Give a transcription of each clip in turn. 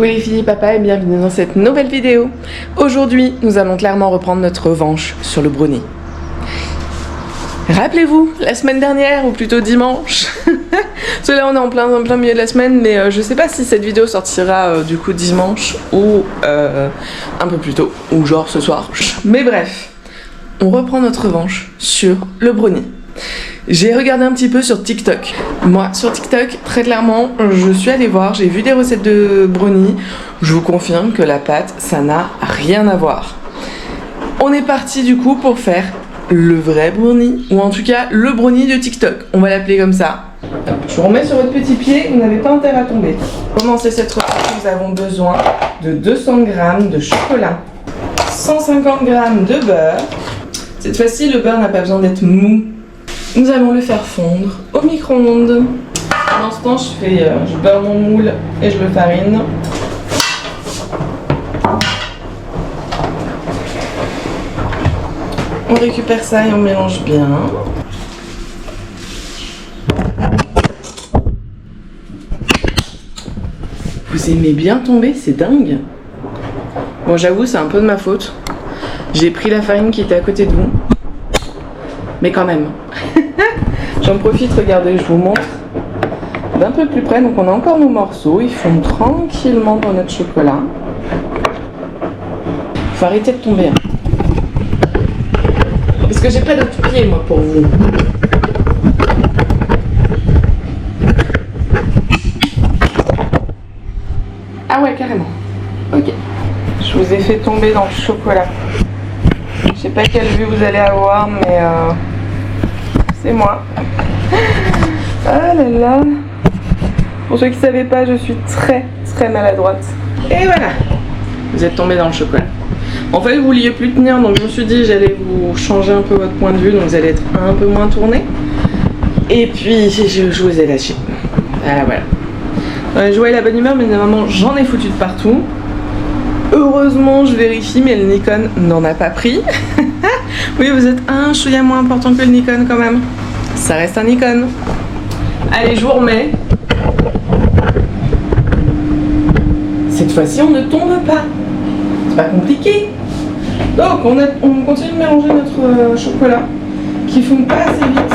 Coucou les filles et papa et bienvenue dans cette nouvelle vidéo. Aujourd'hui, nous allons clairement reprendre notre revanche sur le brownie. Rappelez-vous, la semaine dernière, ou plutôt dimanche, parce que là on est en plein milieu de la semaine, mais je sais pas si cette vidéo sortira du coup dimanche ou un peu plus tôt, ou genre ce soir. Mais bref, on reprend notre revanche sur le brownie. J'ai regardé un petit peu sur TikTok. Moi, sur TikTok, très clairement, je suis allée voir, j'ai vu des recettes de brownie. Je vous confirme que la pâte, ça n'a rien à voir. On est parti du coup pour faire le vrai brownie, ou en tout cas le brownie de TikTok. On va l'appeler comme ça. Je vous remets sur votre petit pied, vous n'avez pas intérêt à tomber. Pour commencer cette recette, nous avons besoin de 200 g de chocolat, 150 g de beurre. Cette fois-ci, le beurre n'a pas besoin d'être mou. Nous allons le faire fondre au micro-ondes. Pendant ce temps, je beurre mon moule et je le farine. On récupère ça et on mélange bien. Vous aimez bien tomber, c'est dingue. Bon, j'avoue, c'est un peu de ma faute. J'ai pris la farine qui était à côté de vous. Mais quand même. J'en profite, regardez, je vous montre d'un peu plus près. Donc on a encore nos morceaux, ils fondent tranquillement dans notre chocolat. Faut arrêter de tomber. Hein. Parce que j'ai pas d'autre pied moi pour vous. Ah ouais, carrément. Ok. Je vous ai fait tomber dans le chocolat. Je sais pas quelle vue vous allez avoir, mais c'est moi. Ah là là. Pour ceux qui ne savaient pas, je suis très maladroite. Et voilà. Vous êtes tombé dans le chocolat. En fait, vous vouliez plus tenir, donc je me suis dit j'allais vous changer un peu votre point de vue, donc vous allez être un peu moins tourné. Et puis, je vous ai lâché. Ah voilà. Joie et la bonne humeur, mais normalement, j'en ai foutu de partout. Heureusement, je vérifie, mais le Nikon n'en a pas pris. Oui, vous êtes un chouïa moins important que le Nikon quand même. Ça reste un Nikon. Allez, je vous remets. Cette fois-ci, on ne tombe pas. C'est pas compliqué. Donc, on continue de mélanger notre chocolat qui fond pas assez vite.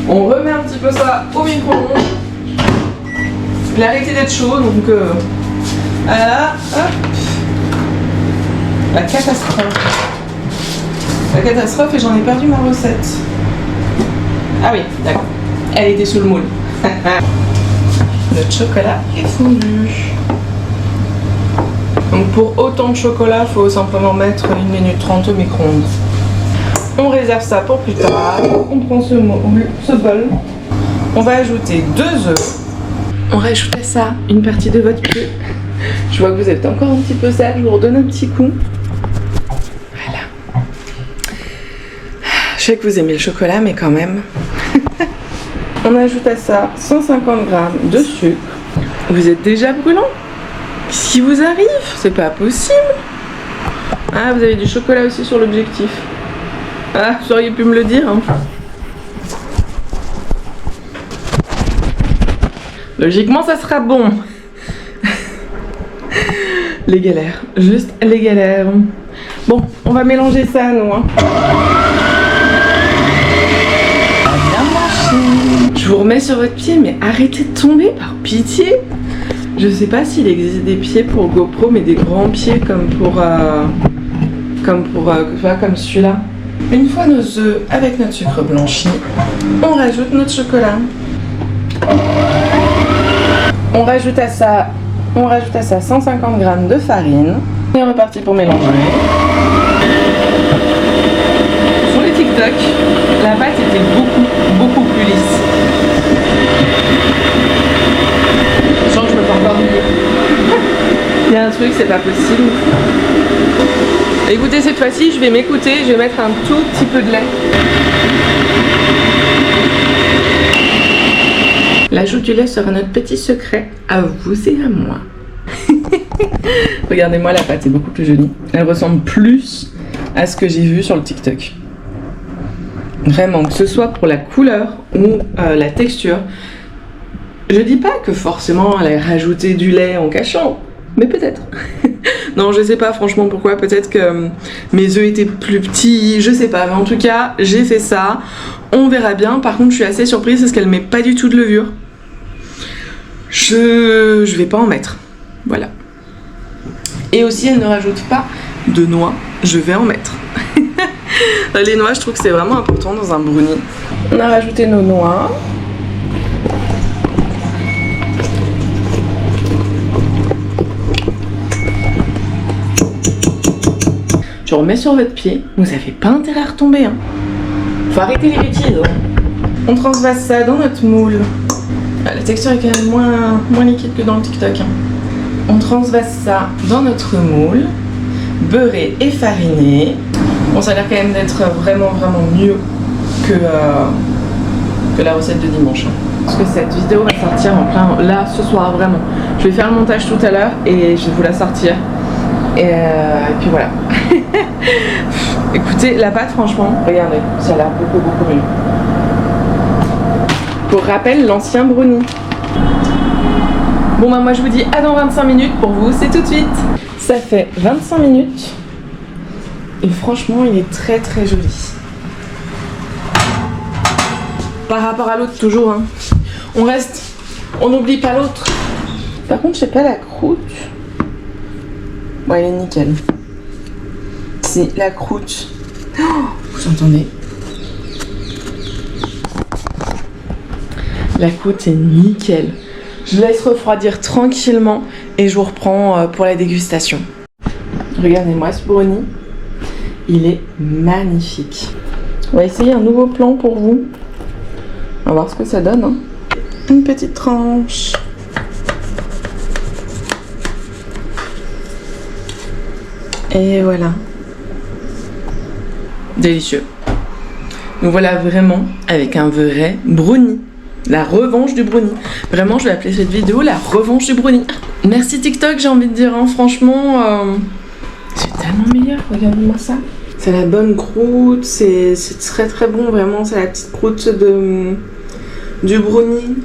On remet un petit peu ça au micro-ondes. Il a arrêté d'être chaud, donc voilà, hop. La catastrophe. La catastrophe et j'en ai perdu ma recette. Ah oui, d'accord. Elle était sous le moule. Notre chocolat est fondu. Donc pour autant de chocolat, il faut simplement mettre 1 minute 30 au micro-ondes. On réserve ça pour plus tard. On prend ce bol. On va ajouter 2 œufs. On rajoute à ça une partie de votre pied. Je vois que vous êtes encore un petit peu sale, je vous redonne un petit coup. Voilà. Je sais que vous aimez le chocolat, mais quand même. On ajoute à ça 150 g de sucre. Vous êtes déjà brûlant? Qu'est-ce qui vous arrive? C'est pas possible. Ah, vous avez du chocolat aussi sur l'objectif. Ah, vous auriez pu me le dire. Hein. Logiquement, ça sera bon. Les galères, juste les galères. Bon, on va mélanger ça, nous. Hein. Bien marché. Je vous remets sur votre pied, mais arrêtez de tomber, par pitié. Je sais pas s'il existe des pieds pour GoPro, mais des grands pieds comme comme celui-là. Une fois nos œufs avec notre sucre blanchi, on rajoute notre chocolat. On rajoute à ça 150 g de farine. Et on est reparti pour mélanger. Sur les TikTok, la pâte était beaucoup plus lisse. Je sens que je me fais encore mieux. Il y a un truc, c'est pas possible. Écoutez, cette fois-ci, je vais m'écouter, je vais mettre un tout petit peu de lait. L'ajout du lait sera notre petit secret à vous et à moi. Regardez-moi, la pâte est beaucoup plus jolie. Elle ressemble plus à ce que j'ai vu sur le TikTok. Vraiment, que ce soit pour la couleur ou la texture. Je dis pas que forcément elle a rajouté du lait en cachant. Mais peut-être. Non, je sais pas franchement pourquoi. Peut-être que mes œufs étaient plus petits, je sais pas. Mais en tout cas, j'ai fait ça. On verra bien. Par contre, je suis assez surprise parce qu'elle met pas du tout de levure. Je vais pas en mettre. Voilà. Et aussi, elle ne rajoute pas de noix. Je vais en mettre. Les noix, je trouve que c'est vraiment important dans un brownie. On a rajouté nos noix. Je remets sur votre pied. Vous avez pas intérêt à retomber. Hein. Faut arrêter les bêtises. On transvase ça dans notre moule. La texture est quand même moins liquide que dans le TikTok. Hein. On transvase ça dans notre moule. Beurré et fariné. Bon, ça a l'air quand même d'être vraiment mieux que la recette de dimanche. Parce que cette vidéo va sortir en plein là ce soir vraiment. Je vais faire le montage tout à l'heure et je vais vous la sortir. Et puis voilà. Écoutez, la pâte franchement, regardez, ça a l'air beaucoup mieux. Pour rappel, l'ancien brownie. Bon bah moi je vous dis à dans 25 minutes, pour vous c'est tout de suite. Ça fait 25 minutes. Et franchement, il est très joli. Par rapport à l'autre, toujours. Hein. On n'oublie pas l'autre. Par contre, je sais pas la croûte. Bon, elle est nickel. Si, la croûte. Oh, vous entendez? La croûte est nickel. Je laisse refroidir tranquillement et je vous reprends pour la dégustation. Regardez-moi ce brownie. Il est magnifique. On va essayer un nouveau plan pour vous. On va voir ce que ça donne. Hein. Une petite tranche. Et voilà. Délicieux. Nous voilà vraiment avec un vrai brownie. La revanche du brownie. Vraiment, je vais appeler cette vidéo la revanche du brownie. Merci TikTok, j'ai envie de dire. Hein. Franchement, c'est tellement meilleur. Regardez-moi ça. C'est la bonne croûte. C'est très bon. Vraiment, c'est la petite croûte du brownie.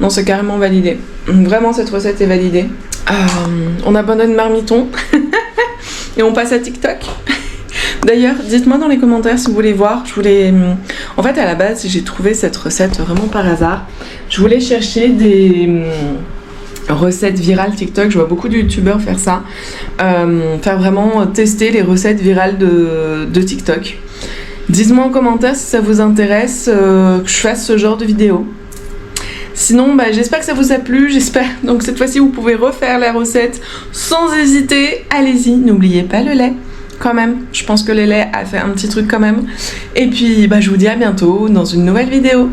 Non, c'est carrément validé. Vraiment, cette recette est validée. On abandonne Marmiton. Et on passe à TikTok. D'ailleurs, dites-moi dans les commentaires si vous voulez voir. En fait, à la base, j'ai trouvé cette recette vraiment par hasard. Je voulais chercher des recettes virales TikTok. Je vois beaucoup de youtubeurs faire ça. Faire vraiment tester les recettes virales de TikTok. Dites-moi en commentaire si ça vous intéresse que je fasse ce genre de vidéo. Sinon, j'espère que ça vous a plu, j'espère. Donc cette fois-ci, vous pouvez refaire la recette sans hésiter. Allez-y, n'oubliez pas le lait. Quand même, je pense que le lait a fait un petit truc quand même. Et puis, je vous dis à bientôt dans une nouvelle vidéo.